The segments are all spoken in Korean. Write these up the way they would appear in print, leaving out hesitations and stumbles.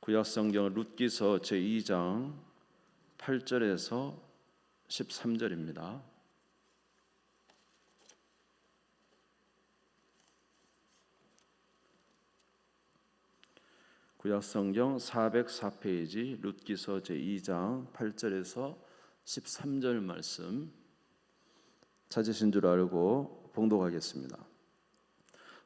구약성경 룻기서 제2장 8절에서 13절입니다. 구약성경 404페이지 룻기서 제2장 8절에서 13절 말씀 찾으신 줄 알고 봉독하겠습니다.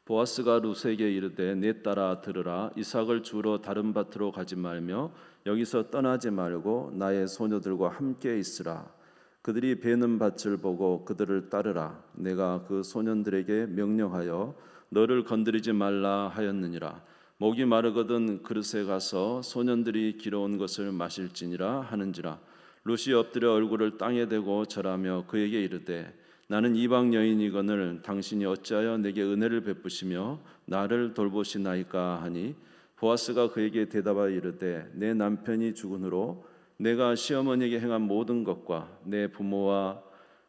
보아스가 룻에게 이르되 내 딸아 들으라. 이삭을 주우러 다른 밭으로 가지 말며 여기서 떠나지 말고 나의 소녀들과 함께 있으라. 그들이 베는 밭을 보고 그들을 따르라. 내가 그 소년들에게 명령하여 너를 건드리지 말라 하였느니라. 목이 마르거든 그릇에 가서 소년들이 길어온 것을 마실지니라 하는지라. 룻이 엎드려 얼굴을 땅에 대고 절하며 그에게 이르되 나는 이방 여인이거늘 당신이 어찌하여 내게 은혜를 베푸시며 나를 돌보시나이까 하니 보아스가 그에게 대답하여 이르되 내 남편이 죽은 후로 내가 시어머니에게 행한 모든 것과 내 부모와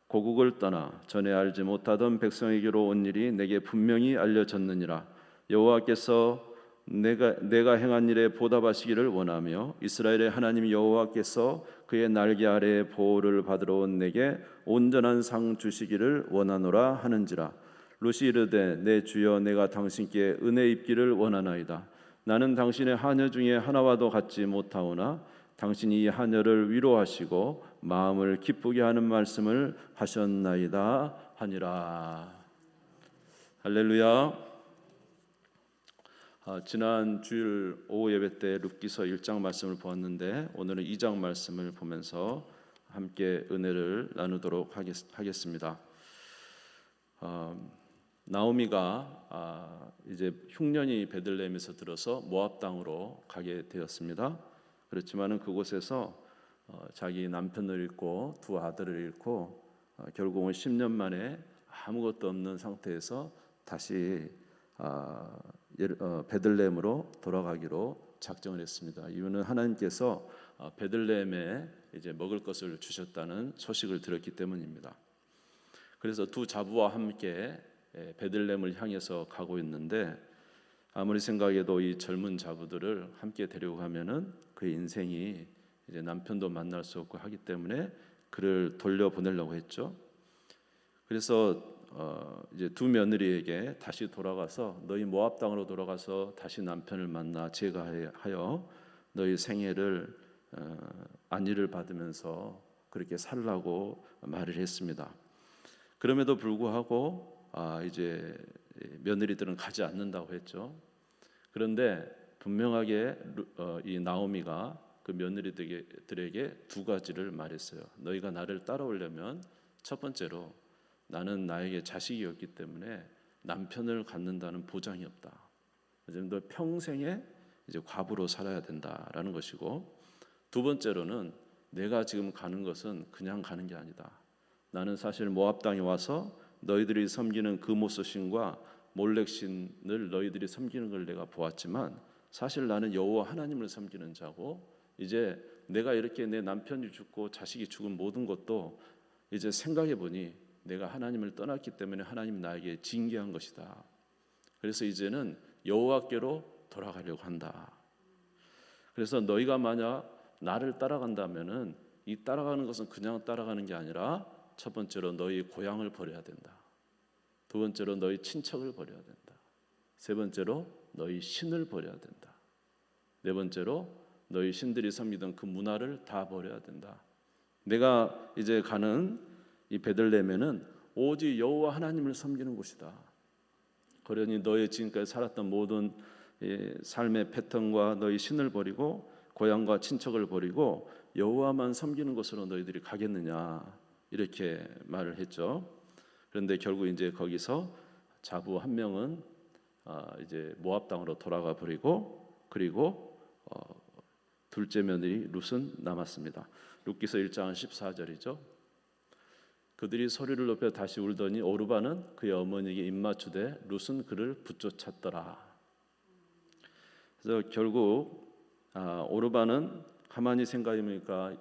고국을 떠나 전에 알지 못하던 백성에게로 온 일이 내게 분명히 알려졌느니라. 여호와께서 내가 행한 일에 보답하시기를 원하며 이스라엘의 하나님 여호와께서 그의 날개 아래에 보호를 받으러 온 내게 온전한 상 주시기를 원하노라 하는지라. 룻이 이르되 내 주여 내가 당신께 은혜 입기를 원하나이다. 나는 당신의 하녀 중에 하나와도 같지 못하오나 당신이 이 하녀를 위로하시고 마음을 기쁘게 하는 말씀을 하셨나이다 하니라. 할렐루야. 지난 주일 오후 예배 때 룻기서 1장 말씀을 보았는데 오늘은 2장 말씀을 보면서 함께 은혜를 나누도록 하겠습니다. 나오미가 이제 흉년이 베들레헴에서 들어서 모압 땅으로 가게 되었습니다. 그렇지만은 그곳에서 자기 남편을 잃고 두 아들을 잃고 결국은 10년 만에 아무것도 없는 상태에서 다시 베들레헴으로 돌아가기로 작정을 했습니다. 이유는 하나님께서 베들레헴에 이제 먹을 것을 주셨다는 소식을 들었기 때문입니다. 그래서 두 자부와 함께 베들레헴을 향해서 가고 있는데 아무리 생각해도 이 젊은 자부들을 함께 데리고 가면은 그의 인생이 이제 남편도 만날 수 없고 하기 때문에 그를 돌려보내려고 했죠. 그래서 이제 두 며느리에게 다시 돌아가서 너희 모압 땅으로 돌아가서 다시 남편을 만나 제거하여 너희 생애를 안위를 받으면서 그렇게 살라고 말을 했습니다. 그럼에도 불구하고 이제 며느리들은 가지 않는다고 했죠. 그런데 분명하게 이 나오미가 그 며느리들에게 두 가지를 말했어요. 너희가 나를 따라오려면 첫 번째로 나는 나에게 자식이 없기 때문에 남편을 갖는다는 보장이 없다. 너 평생에 이제 과부로 살아야 된다라는 것이고, 두 번째로는 내가 지금 가는 것은 그냥 가는 게 아니다. 나는 사실 모압 땅에 와서 너희들이 섬기는 그모스신과 몰렉신을 너희들이 섬기는 걸 내가 보았지만 사실 나는 여호와 하나님을 섬기는 자고, 이제 내가 이렇게 내 남편이 죽고 자식이 죽은 모든 것도 이제 생각해 보니 내가 하나님을 떠났기 때문에 하나님이 나에게 징계한 것이다. 그래서 이제는 여호와께로 돌아가려고 한다. 그래서 너희가 만약 나를 따라간다면은 이 따라가는 것은 그냥 따라가는 게 아니라 첫 번째로 너희 고향을 버려야 된다. 두 번째로 너희 친척을 버려야 된다. 세 번째로 너희 신을 버려야 된다. 네 번째로 너희 신들이 섬기던 그 문화를 다 버려야 된다. 내가 이제 가는 이 베들레헴에는 오직 여호와 하나님을 섬기는 곳이다. 그러니 너희 지금까지 살았던 모든 삶의 패턴과 너희 신을 버리고 고향과 친척을 버리고 여호와만 섬기는 곳으로 너희들이 가겠느냐, 이렇게 말을 했죠. 그런데 결국 이제 거기서 자부 한 명은 이제 모압 땅으로 돌아가 버리고, 그리고 둘째 며느리 룻은 남았습니다. 룻기서 1장 14절이죠. 그들이 소리를 높여 다시 울더니 오르바는 그의 어머니에게 입맞추되 룻은 그를 붙쫓았더라. 그래서 결국 오르바는 가만히 생각해보니까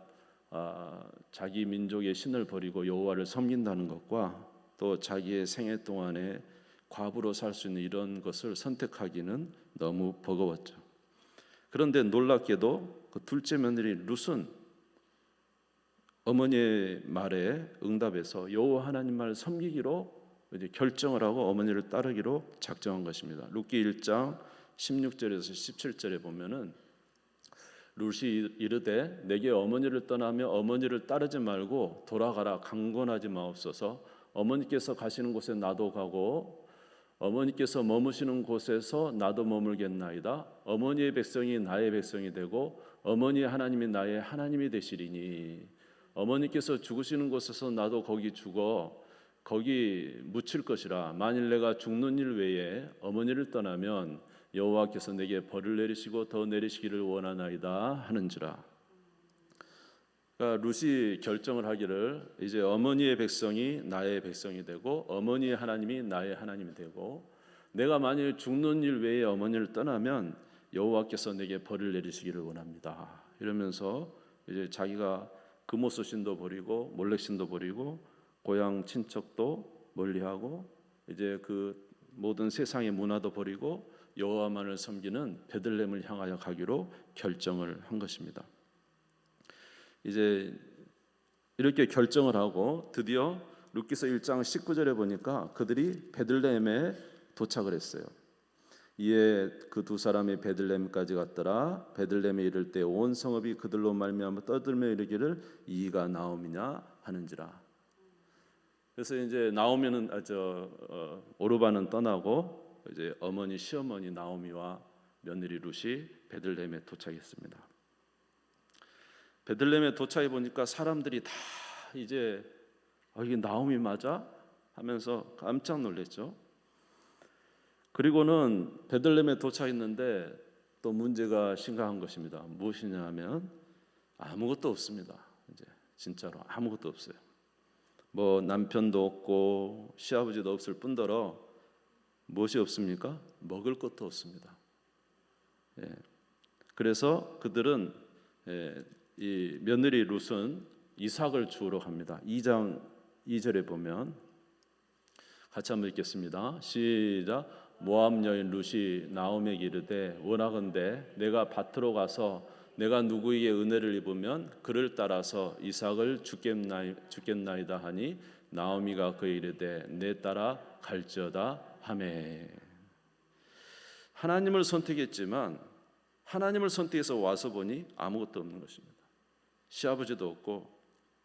자기 민족의 신을 버리고 여호와를 섬긴다는 것과 또 자기의 생애 동안에 과부로 살 수 있는 이런 것을 선택하기는 너무 버거웠죠. 그런데 놀랍게도 그 둘째 며느리 룻은 어머니의 말에 응답해서 여호와 하나님 말을 섬기기로 이제 결정을 하고 어머니를 따르기로 작정한 것입니다. 룻기 1장 16절에서 17절에 보면은 룻이 이르되 내게 어머니를 떠나며 어머니를 따르지 말고 돌아가라 강권하지 마옵소서. 어머니께서 가시는 곳에 나도 가고 어머니께서 머무시는 곳에서 나도 머물겠나이다. 어머니의 백성이 나의 백성이 되고 어머니의 하나님이 나의 하나님이 되시리니 어머니께서 죽으시는 곳에서 나도 거기 죽어 거기 묻힐 것이라. 만일 내가 죽는 일 외에 어머니를 떠나면 여호와께서 내게 벌을 내리시고 더 내리시기를 원하나이다 하는지라. 그러니까 룻이 결정을 하기를 이제 어머니의 백성이 나의 백성이 되고 어머니의 하나님이 나의 하나님이 되고 내가 만일 죽는 일 외에 어머니를 떠나면 여호와께서 내게 벌을 내리시기를 원합니다. 이러면서 이제 자기가 금오스 신도 버리고 몰렉 신도 버리고 고향 친척도 멀리하고 이제 그 모든 세상의 문화도 버리고 여호와만을 섬기는 베들레헴을 향하여 가기로 결정을 한 것입니다. 이제 이렇게 결정을 하고 드디어 룻기서 1장 19절에 보니까 그들이 베들레헴에 도착을 했어요. 이에 그 두 사람이 베들레헴까지 갔더라. 베들레헴에 이를 때 온 성읍이 그들로 말미암아 떠들며 이르기를 이가 나옴이냐 하는지라. 그래서 이제 나오면은 오르바는 떠나고 이제 어머니 시어머니 나오미와 며느리 룻이 베들레헴에 도착했습니다. 베들레헴에 도착해 보니까 사람들이 다 이제 이게 나오미 맞아? 하면서 깜짝 놀랐죠. 그리고는 베들레헴에 도착했는데 또 문제가 심각한 것입니다. 무엇이냐 하면 아무것도 없습니다. 이제 진짜로 아무것도 없어요. 뭐 남편도 없고 시아버지도 없을 뿐더러 무엇이 없습니까? 먹을 것도 없습니다. 그래서 그들은 이 며느리 룻은 이삭을 주우러 갑니다. 2장 2절에 보면 같이 한번 읽겠습니다. 시작. 모압 여인 룻이 나오미에게 이르되 원하건대 내가 밭으로 가서 내가 누구에게 은혜를 입으면 그를 따라서 이삭을 주겠나이다 하니 나오미가 그에 이르되 내 따라 갈지어다 하매. 하나님을 선택했지만 하나님을 선택해서 와서 보니 아무것도 없는 것입니다. 시아버지도 없고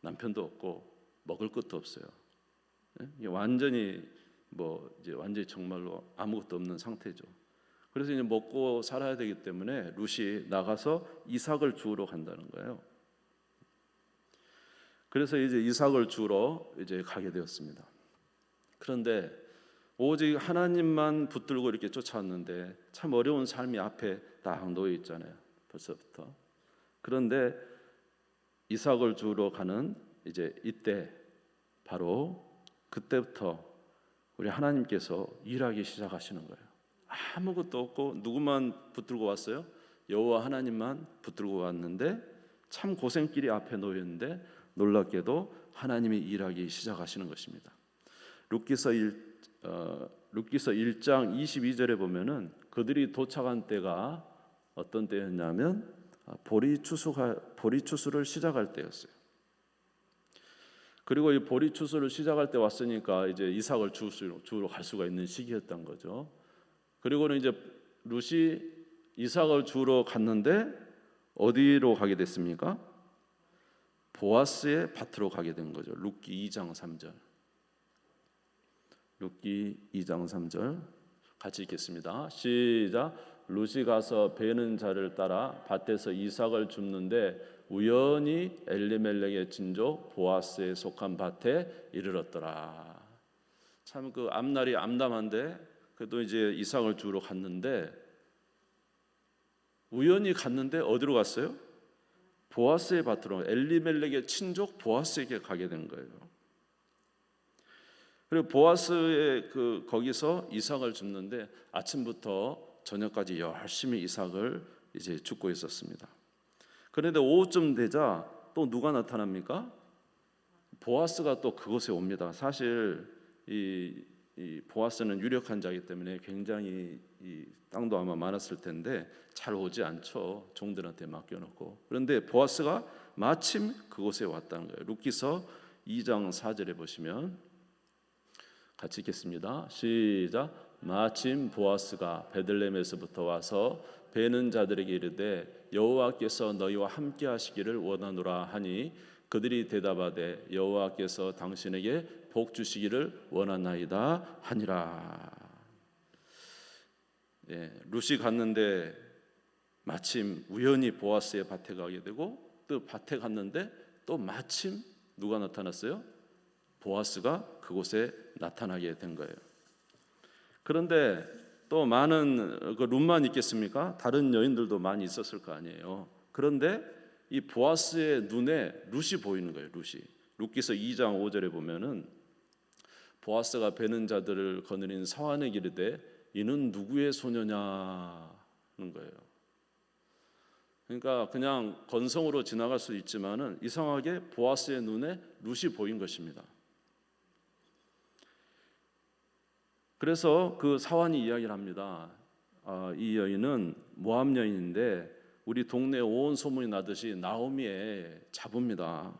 남편도 없고 먹을 것도 없어요. 완전히 이제 완전히 정말로 아무것도 없는 상태죠. 그래서 이제 먹고 살아야 되기 때문에 룻이 나가서 이삭을 주우러 간다는 거예요. 그래서 이제 이삭을 주우러 이제 가게 되었습니다. 그런데 오직 하나님만 붙들고 이렇게 쫓아왔는데 참 어려운 삶이 앞에 딱 놓여 있잖아요. 벌써부터. 그런데 이삭을 주우러 가는 이제 이때 바로 그때부터 우리 하나님께서 일하기 시작하시는 거예요. 아무것도 없고 누구만 붙들고 왔어요? 여호와 하나님만 붙들고 왔는데 참 고생길이 앞에 놓였는데 놀랍게도 하나님이 일하기 시작하시는 것입니다. 룻기서 1장 22절에 보면은 그들이 도착한 때가 어떤 때였냐면 보리 추수를 시작할 때였어요. 그리고 이 보리 추수를 시작할 때 왔으니까 이제 이삭을 주우러 갈 수가 있는 시기였던 거죠. 그리고는 이제 룻이 이삭을 주우러 갔는데 어디로 가게 됐습니까? 보아스의 밭으로 가게 된 거죠. 룻기 2장 3절. 룻기 2장 3절 같이 읽겠습니다. 시작. 룻이 가서 베는 자를 따라 밭에서 이삭을 줍는데 우연히 엘리멜렉의 친족 보아스에 속한 밭에 이르렀더라. 참 그 앞날이 암담한데 그래도 이제 이삭을 주우러 갔는데 우연히 갔는데 어디로 갔어요? 보아스의 밭으로. 엘리멜렉의 친족 보아스에게 가게 된 거예요. 그리고 보아스의 거기서 이삭을 줍는데 아침부터 저녁까지 열심히 이삭을 이제 줍고 있었습니다. 그런데 오후쯤 되자 또 누가 나타납니까? 보아스가 또 그곳에 옵니다. 사실 이 이 보아스는 유력한 자이기 때문에 굉장히 이 땅도 아마 많았을 텐데 잘 오지 않죠. 종들한테 맡겨놓고. 그런데 보아스가 마침 그곳에 왔다는 거예요. 룻기서 2장 4절에 보시면 같이 읽겠습니다. 시작. 마침 보아스가 베들레헴에서부터 와서 베는 자들에게 이르되 여호와께서 너희와 함께 하시기를 원하노라 하니 그들이 대답하되 여호와께서 당신에게 복 주시기를 원하나이다 하니라. 룻이 갔는데 마침 우연히 보아스의 밭에 가게 되고, 또 밭에 갔는데 또 마침 누가 나타났어요? 보아스가 그곳에 나타나게 된 거예요. 그런데 또 많은 룻만 있겠습니까? 다른 여인들도 많이 있었을 거 아니에요. 그런데 이 보아스의 눈에 룻이 보이는 거예요. 룻기서 2장 5절에 보면은 보아스가 베는 자들을 거느린 사환에게 이르되 이는 누구의 소녀냐는 거예요. 그러니까 그냥 건성으로 지나갈 수 있지만은 이상하게 보아스의 눈에 룻이 보인 것입니다. 그래서 그 사환이 이야기를 합니다. 이 여인은 모압 여인인데 우리 동네에 온 소문이 나듯이 나오미의 자부입니다.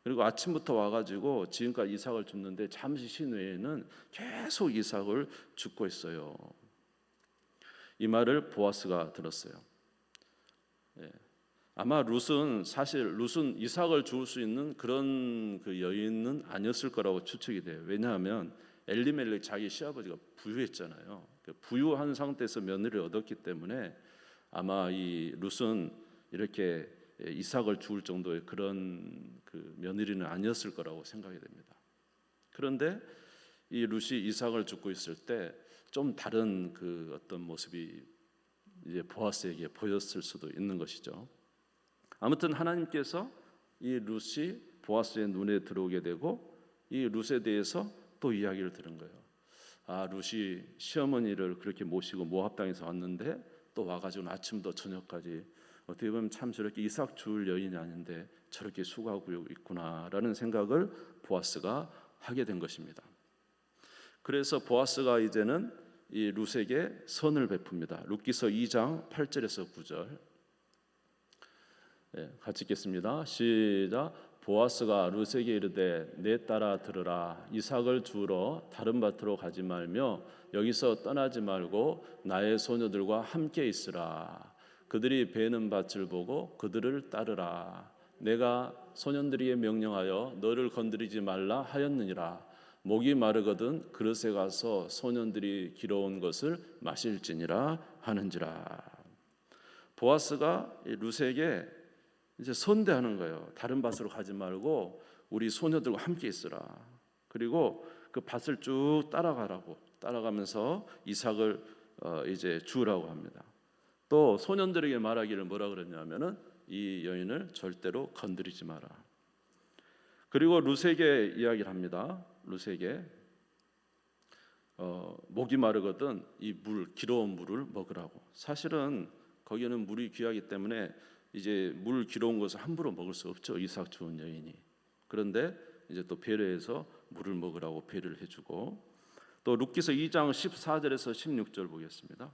그리고 아침부터 와가지고 지금까지 이삭을 줍는데 잠시 쉰 후에는 계속 이삭을 줍고 있어요. 이 말을 보아스가 들었어요. 아마 룻은 이삭을 줄 수 있는 그런 그 여인은 아니었을 거라고 추측이 돼요. 왜냐하면 엘리멜렉 자기 시아버지가 부유했잖아요. 부유한 상태에서 며느리를 얻었기 때문에 아마 이 룻은 이렇게 이삭을 줄 정도의 그런 그 며느리는 아니었을 거라고 생각이 됩니다. 그런데 이 룻이 이삭을 줍고 있을 때 좀 다른 그 어떤 모습이 이제 보아스에게 보였을 수도 있는 것이죠. 아무튼 하나님께서 이 룻이 보아스의 눈에 들어오게 되고 이 룻에 대해서 또 이야기를 들은 거예요. 룻이 시어머니를 그렇게 모시고 모압 땅에서 왔는데 또 와가지고 아침부터 저녁까지 어떻게 보면 참 저렇게 이삭 줄 여인이 아닌데 저렇게 수고하고 있구나라는 생각을 보아스가 하게 된 것입니다. 그래서 보아스가 이제는 이 룻에게 선을 베풉니다. 룻기서 2장 8절에서 9절 같이 읽겠습니다. 시작. 보아스가 룻에게 이르되 내 딸아 들으라. 이삭을 주우러 다른 밭으로 가지 말며 여기서 떠나지 말고 나의 소녀들과 함께 있으라. 그들이 베는 밭을 보고 그들을 따르라. 내가 소년들에게 명령하여 너를 건드리지 말라 하였느니라. 목이 마르거든 그릇에 가서 소년들이 길어온 것을 마실지니라 하는지라. 보아스가 룻에게 이제 선대하는 거예요. 다른 밭으로 가지 말고 우리 소녀들과 함께 있으라. 그리고 그 밭을 쭉 따라가면서 이삭을 이제 주우라고 합니다. 또 소년들에게 말하기를 뭐라 그랬냐면은 이 여인을 절대로 건드리지 마라. 그리고 룻에게 이야기를 합니다. 룻에게 목이 마르거든 이 길어온 물을 먹으라고. 사실은 거기는 물이 귀하기 때문에 이제 물 길어온 것을 함부로 먹을 수 없죠. 이삭 주운 여인이. 그런데 이제 또 배려해서 물을 먹으라고 배려를 해주고, 또 룻기서 2장 14절에서 16절 보겠습니다.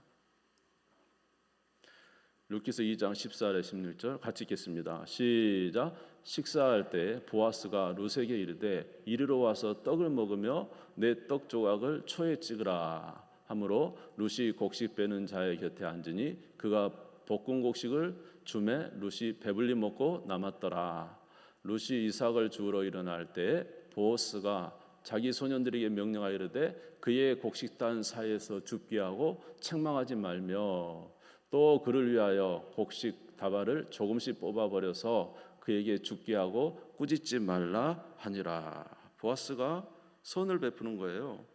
룻기서 2장 14절 16절 같이 읽겠습니다. 시작. 식사할 때 보아스가 룻에게 이르되 이리로 와서 떡을 먹으며 내 떡 조각을 초에 찍으라 하므로 룻이 곡식 빼는 자의 곁에 앉으니 그가 볶은 곡식을 주매 룻이 배불리 먹고 남았더라. 룻이 이삭을 주우러 일어날 때 보아스가 자기 소년들에게 명령하여 이르되 그의 곡식단 사이에서 줍게 하고 책망하지 말며 또 그를 위하여 곡식 다발을 조금씩 뽑아버려서 그에게 죽게 하고 꾸짖지 말라 하니라. 보아스가 선을 베푸는 거예요.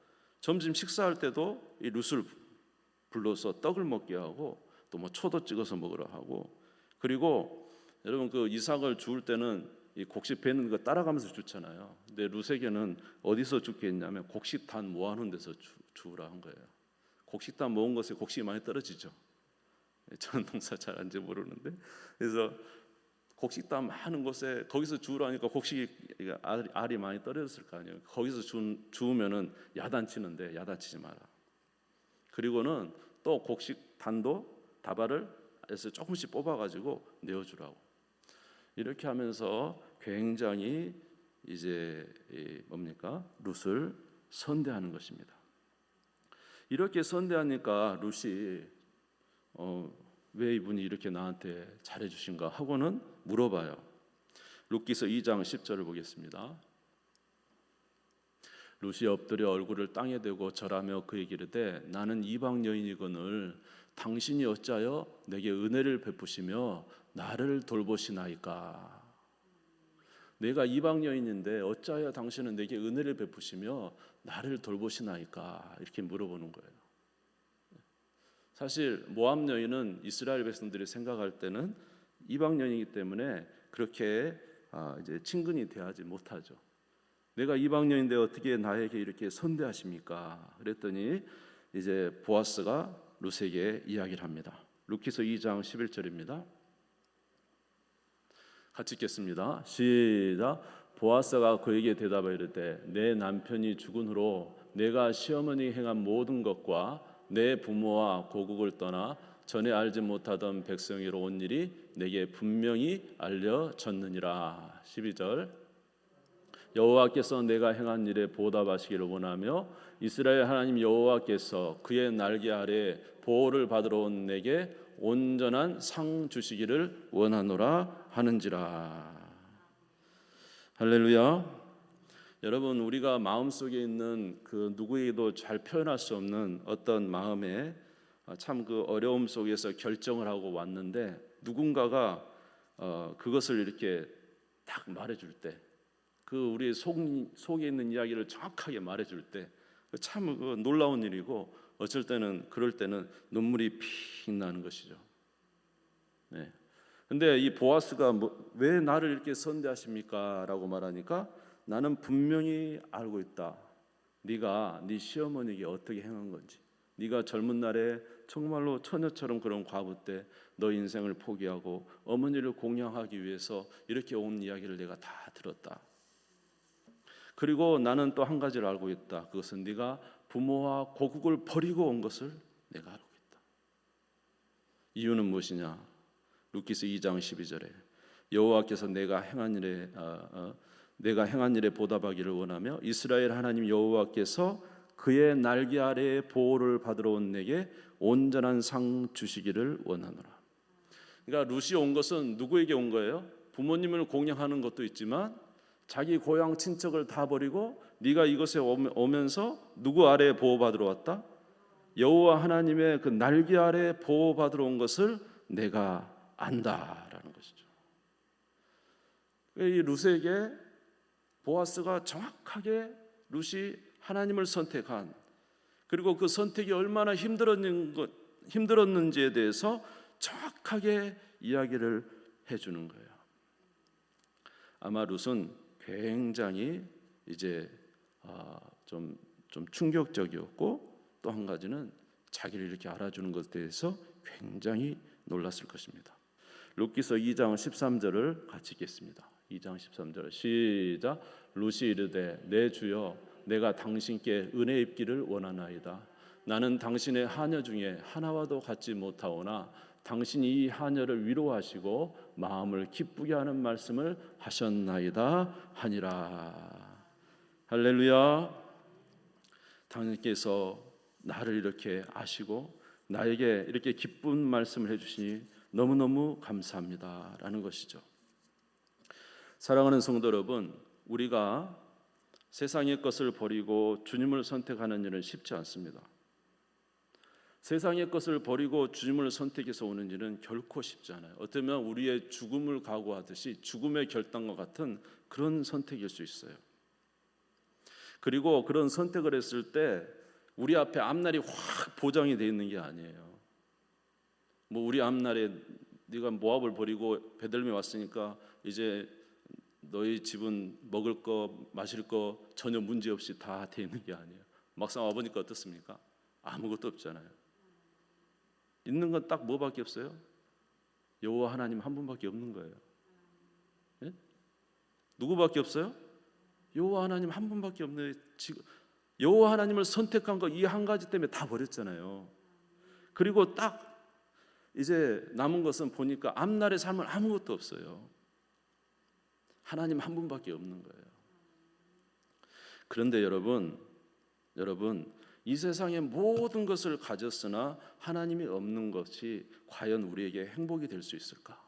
점심 식사할 때도 이 룻을 불러서 떡을 먹게 하고 또 뭐 초도 찍어서 먹으라 하고, 그리고 여러분 그 이삭을 주울 때는 이 곡식 베는 거 따라가면서 주잖아요. 근데 룻에게는 어디서 죽겠냐면 곡식단 모아놓은 데서 주우라 한 거예요. 곡식단 모은 것에 곡식이 많이 떨어지죠. 저는 농사 잘 안지 모르는데, 그래서 곡식담 많은 곳에 거기서 주우라니까 곡식이 알이 많이 떨어졌을 거 아니에요. 거기서 주우면은 야단치는데 야단치지 마라. 그리고는 또 곡식 단도 다발을 해서 조금씩 뽑아가지고 내어주라고. 이렇게 하면서 굉장히 이제 뭡니까? 룻을 선대하는 것입니다. 이렇게 선대하니까 룻이 왜 이분이 이렇게 나한테 잘해주신가 하고는 물어봐요. 룻기서 2장 10절을 보겠습니다. 룻이 엎드려 얼굴을 땅에 대고 절하며 그에게 이르되 나는 이방 여인이거늘 당신이 어찌하여 내게 은혜를 베푸시며 나를 돌보시나이까. 내가 이방 여인인데 어찌하여 당신은 내게 은혜를 베푸시며 나를 돌보시나이까. 이렇게 물어보는 거예요. 사실 모압 여인은 이스라엘 백성들이 생각할 때는 이방 여인이기 때문에 그렇게 이제 친근히 대하지 못하죠. 내가 이방 여인인데 어떻게 나에게 이렇게 선대하십니까? 그랬더니 이제 보아스가 룻에게 이야기를 합니다. 룻기서 2장 11절입니다. 같이 읽겠습니다. 시작. 보아스가 그에게 대답하여 이르되 내 남편이 죽은 후로 내가 시어머니 행한 모든 것과 내 부모와 고국을 떠나 전에 알지 못하던 백성이로 온 일이 내게 분명히 알려졌느니라. 12절. 여호와께서 내가 행한 일에 보답하시기를 원하며 이스라엘 하나님 여호와께서 그의 날개 아래 보호를 받으러 온 내게 온전한 상 주시기를 원하노라 하는지라. 할렐루야. 여러분, 우리가 마음속에 있는 그 누구에게도 잘 표현할 수 없는 어떤 마음에 참 그 어려움 속에서 결정을 하고 왔는데 누군가가 그것을 이렇게 딱 말해줄 때, 그 우리의 속에 있는 이야기를 정확하게 말해줄 때 참 그 놀라운 일이고, 어쩔 때는 그럴 때는 눈물이 픽 나는 것이죠. 네. 근데 이 보아스가 왜 나를 이렇게 선대하십니까? 라고 말하니까 나는 분명히 알고 있다. 네가 네 시어머니에게 어떻게 행한 건지, 네가 젊은 날에 정말로 처녀처럼 그런 과부 때 너 인생을 포기하고 어머니를 공양하기 위해서 이렇게 온 이야기를 내가 다 들었다. 그리고 나는 또 한 가지를 알고 있다. 그것은 네가 부모와 고국을 버리고 온 것을 내가 알고 있다. 이유는 무엇이냐? 룻기서 2장 12절에 여호와께서 내가 행한 일에 보답하기를 원하며 이스라엘 하나님 여호와께서 그의 날개 아래에 보호를 받으러 온 내게 온전한 상 주시기를 원하노라. 그러니까 룻이 온 것은 누구에게 온 거예요? 부모님을 공양하는 것도 있지만 자기 고향 친척을 다 버리고 네가 이곳에 오면서 누구 아래에 보호받으러 왔다? 여호와 하나님의 그 날개 아래에 보호받으러 온 것을 내가 안다라는 것이죠. 이 룻에게 보아스가 정확하게 룻이 하나님을 선택한, 그리고 그 선택이 얼마나 힘들었는지에 대해서 정확하게 이야기를 해주는 거예요. 아마 룻은 굉장히 이제 좀 충격적이었고, 또 한 가지는 자기를 이렇게 알아주는 것에 대해서 굉장히 놀랐을 것입니다. 룻기서 2장 13절을 같이 읽겠습니다. 2장 13절 시작. 룻이 이르되 내 주여 내가 당신께 은혜 입기를 원하나이다. 나는 당신의 하녀 중에 하나와도 같지 못하오나 당신이 이 하녀를 위로하시고 마음을 기쁘게 하는 말씀을 하셨나이다 하니라. 할렐루야. 당신께서 나를 이렇게 아시고 나에게 이렇게 기쁜 말씀을 해주시니 너무너무 감사합니다 라는 것이죠. 사랑하는 성도 여러분, 우리가 세상의 것을 버리고 주님을 선택하는 일은 쉽지 않습니다. 세상의 것을 버리고 주님을 선택해서 오는 일은 결코 쉽지 않아요. 어쩌면 우리의 죽음을 각오하듯이 죽음의 결단과 같은 그런 선택일 수 있어요. 그리고 그런 선택을 했을 때 우리 앞에 앞날이 확 보장이 되어 있는 게 아니에요. 우리 앞날에 네가 모압을 버리고 베들레헴에 왔으니까 이제 너희 집은 먹을 거 마실 거 전혀 문제 없이 다 돼 있는 게 아니에요. 막상 와보니까 어떻습니까? 아무것도 없잖아요. 있는 건 딱 뭐밖에 없어요? 여호와 하나님 한 분밖에 없는 거예요. 예? 누구밖에 없어요? 여호와 하나님 한 분밖에 없네. 지금 여호와 하나님을 선택한 거 이 한 가지 때문에 다 버렸잖아요. 그리고 딱 이제 남은 것은 보니까 앞날의 삶은 아무것도 없어요. 하나님 한 분밖에 없는 거예요. 그런데 여러분 이 세상의 모든 것을 가졌으나 하나님이 없는 것이 과연 우리에게 행복이 될 수 있을까?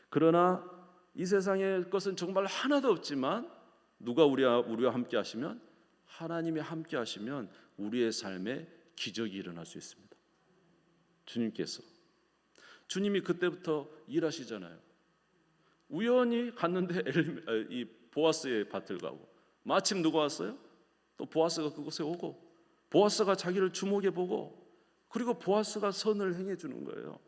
그러나 이 세상의 것은 정말 하나도 없지만 누가 우리와 함께 하시면, 하나님이 함께 하시면 우리의 삶에 기적이 일어날 수 있습니다. 주님이 그때부터 일하시잖아요. 우연히 갔는데 이 보아스의 밭을 가고, 마침 누가 왔어요? 또 보아스가 그곳에 오고, 보아스가 자기를 주목해 보고, 그리고 보아스가 선을 행해 주는 거예요.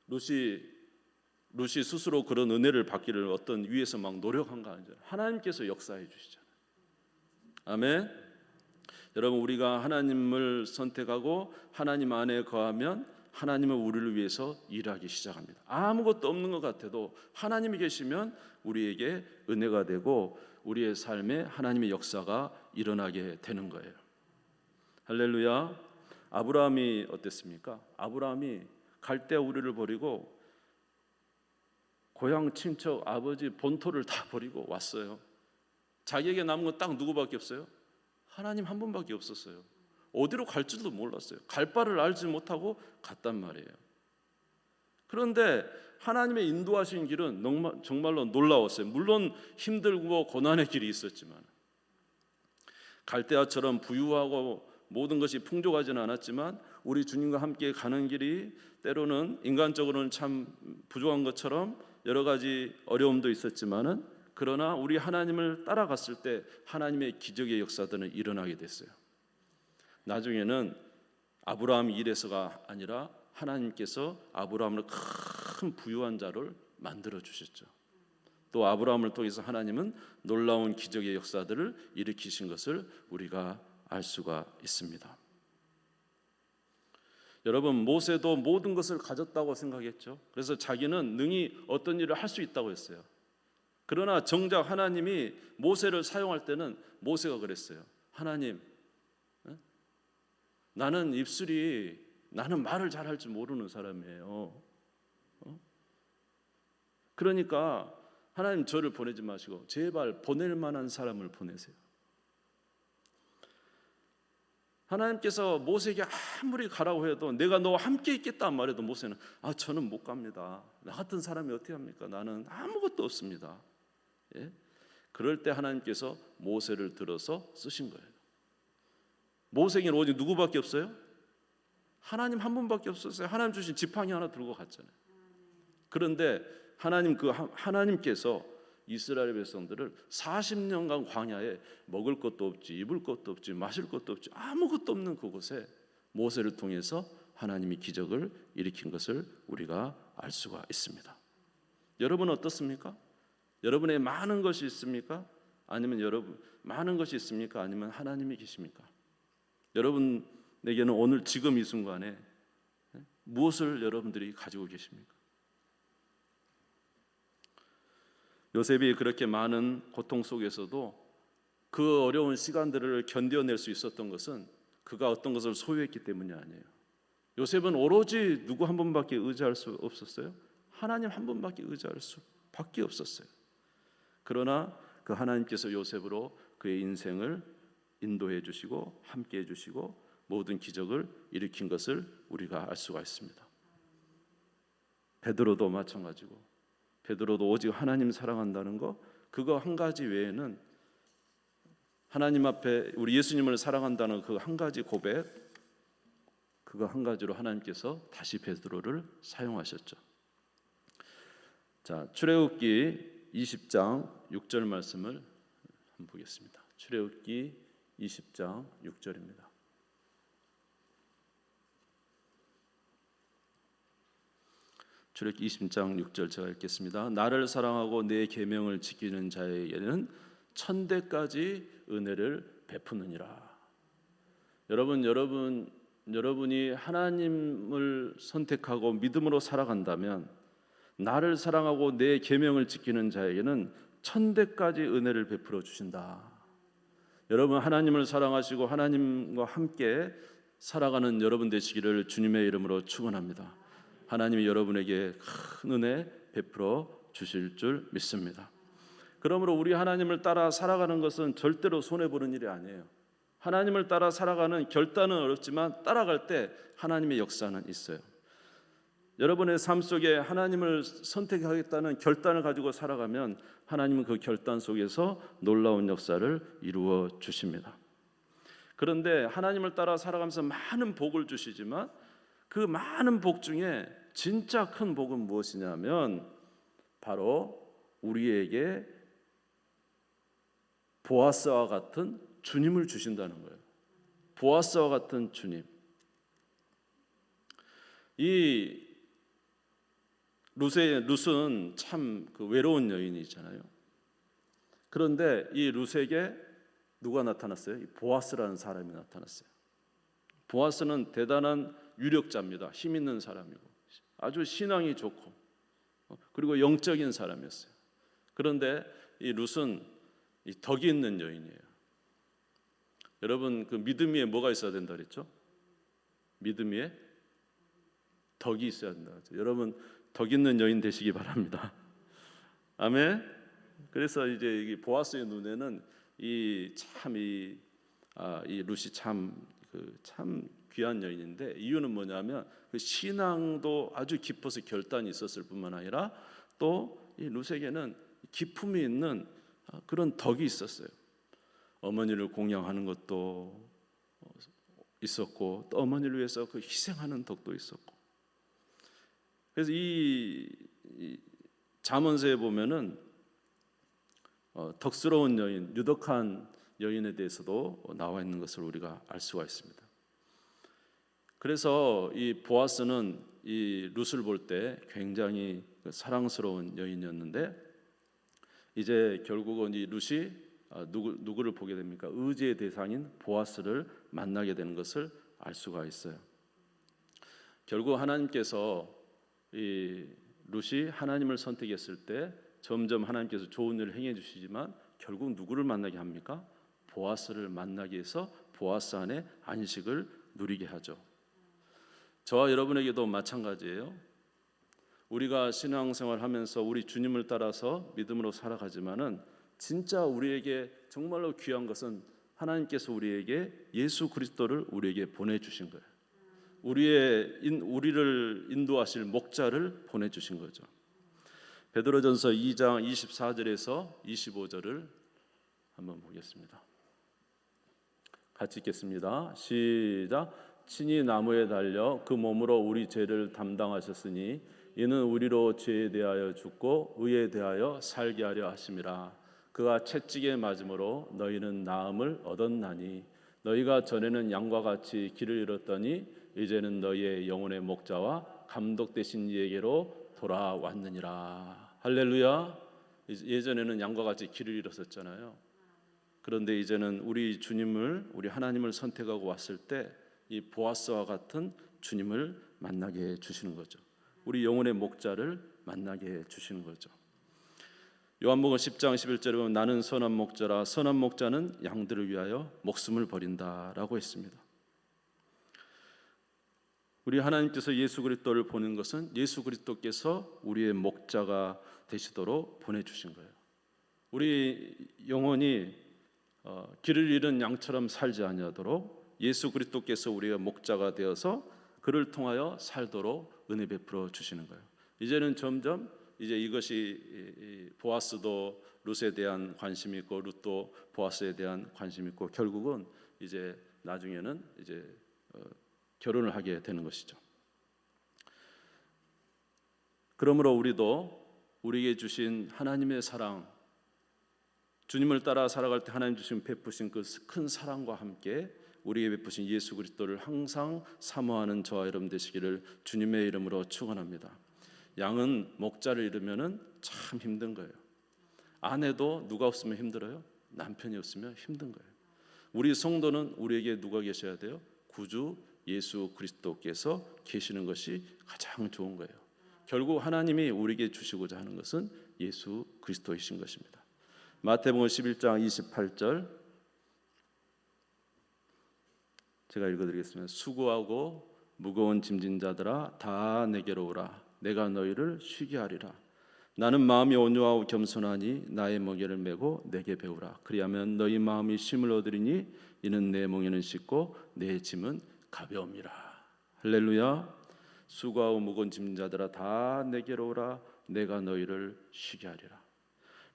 루시 스스로 그런 은혜를 받기를 어떤 위에서 막 노력한 거 아니잖아요. 하나님께서 역사해 주시잖아요. 아멘. 여러분, 우리가 하나님을 선택하고 하나님 안에 거하면 하나님은 우리를 위해서 일하기 시작합니다. 아무것도 없는 것 같아도 하나님이 계시면 우리에게 은혜가 되고 우리의 삶에 하나님의 역사가 일어나게 되는 거예요. 할렐루야. 아브라함이 어땠습니까? 아브라함이 갈대아 우리를 버리고 고향 친척 아버지 본토를 다 버리고 왔어요. 자기에게 남은 건 딱 누구밖에 없어요? 하나님 한 분밖에 없었어요. 어디로 갈 줄도 몰랐어요. 갈 바를 알지 못하고 갔단 말이에요. 그런데 하나님의 인도하신 길은 정말로 놀라웠어요. 물론 힘들고 고난의 길이 있었지만, 갈대아처럼 부유하고 모든 것이 풍족하지는 않았지만 우리 주님과 함께 가는 길이 때로는 인간적으로는 참 부족한 것처럼 여러 가지 어려움도 있었지만은, 그러나 우리 하나님을 따라갔을 때 하나님의 기적의 역사들은 일어나게 됐어요. 나중에는 아브라함이 이래서가 아니라 하나님께서 아브라함을 큰 부유한 자를 만들어 주셨죠. 또 아브라함을 통해서 하나님은 놀라운 기적의 역사들을 일으키신 것을 우리가 알 수가 있습니다. 여러분, 모세도 모든 것을 가졌다고 생각했죠. 그래서 자기는 능히 어떤 일을 할 수 있다고 했어요. 그러나 정작 하나님이 모세를 사용할 때는 모세가 그랬어요. 하나님, 나는 말을 잘할 줄 모르는 사람이에요. 그러니까 하나님 저를 보내지 마시고 제발 보낼 만한 사람을 보내세요. 하나님께서 모세에게 아무리 가라고 해도 내가 너와 함께 있겠다 말해도 모세는 저는 못 갑니다. 나 같은 사람이 어떻게 합니까? 나는 아무것도 없습니다. 예? 그럴 때 하나님께서 모세를 들어서 쓰신 거예요. 모세에게는 오직 누구밖에 없어요? 하나님 한 분밖에 없었어요. 하나님 주신 지팡이 하나 들고 갔잖아요. 그런데 하나님께서 이스라엘 백성들을 40년간 광야에 먹을 것도 없지, 입을 것도 없지, 마실 것도 없지, 아무것도 없는 그곳에 모세를 통해서 하나님이 기적을 일으킨 것을 우리가 알 수가 있습니다. 여러분은 어떻습니까? 여러분의 많은 것이 있습니까? 아니면 많은 것이 있습니까? 아니면 하나님이 계십니까? 여러분에게는 오늘 지금 이 순간에 무엇을 여러분들이 가지고 계십니까? 요셉이 그렇게 많은 고통 속에서도 그 어려운 시간들을 견뎌낼 수 있었던 것은 그가 어떤 것을 소유했기 때문이 아니에요. 요셉은 오로지 누구 한 분밖에 의지할 수 없었어요. 하나님 한 분밖에 의지할 수밖에 없었어요. 그러나 그 하나님께서 요셉으로 그의 인생을 인도해 주시고 함께 해 주시고 모든 기적을 일으킨 것을 우리가 알 수가 있습니다. 베드로도 마찬가지고, 베드로도 오직 하나님 사랑한다는 거, 그거 한 가지 외에는 하나님 앞에 우리 예수님을 사랑한다는 그 한 가지 고백, 그거 한 가지로 하나님께서 다시 베드로를 사용하셨죠. 자, 출애굽기 20장 6절 말씀을 한번 보겠습니다. 출애굽기 20장 6절입니다. 출애굽기 20장 6절 제가 읽겠습니다. 나를 사랑하고 내 계명을 지키는 자에게는 천대까지 은혜를 베푸느니라. 여러분 여러분이 하나님을 선택하고 믿음으로 살아간다면 나를 사랑하고 내 계명을 지키는 자에게는 천대까지 은혜를 베풀어 주신다. 여러분 하나님을 사랑하시고 하나님과 함께 살아가는 여러분 되시기를 주님의 이름으로 축원합니다. 하나님이 여러분에게 큰 은혜 베풀어 주실 줄 믿습니다. 그러므로 우리 하나님을 따라 살아가는 것은 절대로 손해보는 일이 아니에요. 하나님을 따라 살아가는 결단은 어렵지만 따라갈 때 하나님의 역사는 있어요. 여러분의 삶 속에 하나님을 선택하겠다는 결단을 가지고 살아가면 하나님은 그 결단 속에서 놀라운 역사를 이루어 주십니다. 그런데 하나님을 따라 살아가면서 많은 복을 주시지만 그 많은 복 중에 진짜 큰 복은 무엇이냐면 바로 우리에게 보아스와 같은 주님을 주신다는 거예요. 보아스와 같은 주님. 이 룻은 참 그 외로운 여인이잖아요. 그런데 이 룻에게 누가 나타났어요? 이 보아스라는 사람이 나타났어요. 보아스는 대단한 유력자입니다. 힘 있는 사람이고 아주 신앙이 좋고 그리고 영적인 사람이었어요. 그런데 이 룻은 이 덕이 있는 여인이에요. 여러분 그 믿음 위에 뭐가 있어야 된다 그랬죠? 믿음 위에 덕이 있어야 된다. 여러분 덕 있는 여인 되시기 바랍니다. 아멘. 그래서 이제 이 보아스의 눈에는 이 룻이 참 귀한 여인인데 이유는 뭐냐면 그 신앙도 아주 깊어서 결단이 있었을 뿐만 아니라 또 이 룻에게는 기품이 있는 그런 덕이 있었어요. 어머니를 공양하는 것도 있었고 또 어머니를 위해서 그 희생하는 덕도 있었고. 그래서 이 잠언서에 보면은 덕스러운 여인, 유덕한 여인에 대해서도 나와 있는 것을 우리가 알 수가 있습니다. 그래서 이 보아스는 이 룻을 볼 때 굉장히 사랑스러운 여인이었는데 이제 결국은 이 룻이 누구를 보게 됩니까? 의지의 대상인 보아스를 만나게 되는 것을 알 수가 있어요. 결국 하나님께서 이 룻이 하나님을 선택했을 때 점점 하나님께서 좋은 일을 행해 주시지만 결국 누구를 만나게 합니까? 보아스를 만나기 위해서 보아스 안에 안식을 누리게 하죠. 저와 여러분에게도 마찬가지예요. 우리가 신앙생활 하면서 우리 주님을 따라서 믿음으로 살아가지만은 진짜 우리에게 정말로 귀한 것은 하나님께서 우리에게 예수 그리스도를 우리에게 보내주신 거예요. 우리를 인도하실 목자를 보내주신 거죠. 베드로전서 2장 24절에서 25절을 한번 보겠습니다. 같이 읽겠습니다. 시작. 친히 나무에 달려 그 몸으로 우리 죄를 담당하셨으니 이는 우리로 죄에 대하여 죽고 의에 대하여 살게 하려 하심이라. 그가 채찍에 맞음으로 너희는 나음을 얻었나니 너희가 전에는 양과 같이 길을 잃었더니 이제는 너희의 영혼의 목자와 감독 되신 이에게로 돌아왔느니라. 할렐루야. 예전에는 양과 같이 길을 잃었었잖아요. 그런데 이제는 우리 주님을, 우리 하나님을 선택하고 왔을 때 이 보아스와 같은 주님을 만나게 해 주시는 거죠. 우리 영혼의 목자를 만나게 해 주시는 거죠. 요한복음 10장 11절에 보면 나는 선한 목자라 선한 목자는 양들을 위하여 목숨을 버린다라고 했습니다. 우리 하나님께서 예수 그리스도를 보낸 것은 예수 그리스도께서 우리의 목자가 되시도록 보내주신 거예요. 우리 영혼이 길을 잃은 양처럼 살지 아니하도록 예수 그리스도께서 우리의 목자가 되어서 그를 통하여 살도록 은혜 베풀어 주시는 거예요. 이제는 점점 이제 이것이 보아스도 룻에 대한 관심이 있고 룻도 보아스에 대한 관심이 있고 결국은 이제 나중에는 이제 결혼을 하게 되는 것이죠. 그러므로 우리도 우리에게 주신 하나님의 사랑, 주님을 따라 살아갈 때 하나님 주신 베푸신 그 큰 사랑과 함께 우리에게 베푸신 예수 그리스도를 항상 사모하는 저와 여러분 되시기를 주님의 이름으로 축원합니다. 양은 목자를 잃으면은 참 힘든 거예요. 아내도 누가 없으면 힘들어요? 남편이 없으면 힘든 거예요. 우리 성도는 우리에게 누가 계셔야 돼요? 구주 예수 그리스도께서 계시는 것이 가장 좋은 거예요. 결국 하나님이 우리에게 주시고자 하는 것은 예수 그리스도이신 것입니다. 마태복음 11장 28절 제가 읽어드리겠습니다. 수고하고 무거운 짐진 자들아 다 내게로 오라. 내가 너희를 쉬게 하리라. 나는 마음이 온유하고 겸손하니 나의 멍에를 메고 내게 배우라. 그리하면 너희 마음이 쉼을 얻으리니 이는 내 멍에는 쉽고 내 짐은 가벼움이라. 할렐루야. 수고하고 무거운 짐진 자들아 다 내게로 오라. 내가 너희를 쉬게 하리라.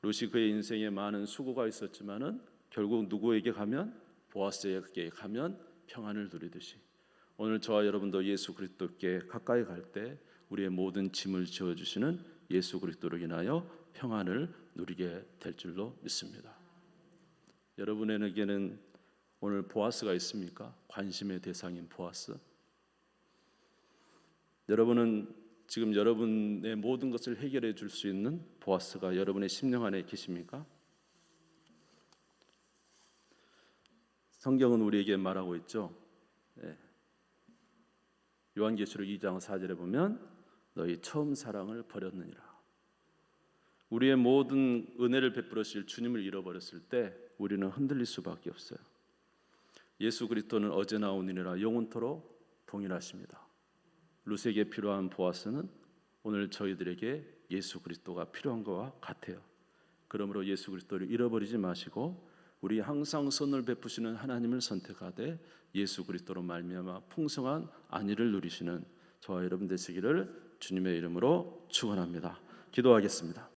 룻이 그의 인생에 많은 수고가 있었지만은 결국 누구에게 가면 보아스에게 가면 평안을 누리듯이 오늘 저와 여러분도 예수 그리스도께 가까이 갈 때 우리의 모든 짐을 지어 주시는 예수 그리스도로 인하여 평안을 누리게 될 줄로 믿습니다. 여러분에게는 오늘 보아스가 있습니까? 관심의 대상인 보아스. 여러분은 지금 여러분의 모든 것을 해결해 줄 수 있는 보아스가 여러분의 심령 안에 계십니까? 성경은 우리에게 말하고 있죠. 요한계시록 2장 4절에 보면 너희 처음 사랑을 버렸느니라. 우리의 모든 은혜를 베풀으실 주님을 잃어버렸을 때 우리는 흔들릴 수밖에 없어요. 예수 그리스도는 어제나 오늘이나 영원토록 동일하십니다. 룻에게 필요한 보아스는 오늘 저희들에게 예수 그리스도가 필요한 것과 같아요. 그러므로 예수 그리스도를 잃어버리지 마시고 우리 항상 선을 베푸시는 하나님을 선택하되 예수 그리스도로 말미암아 풍성한 안위를 누리시는 저와 여러분 되시기를 주님의 이름으로 축원합니다. 기도하겠습니다.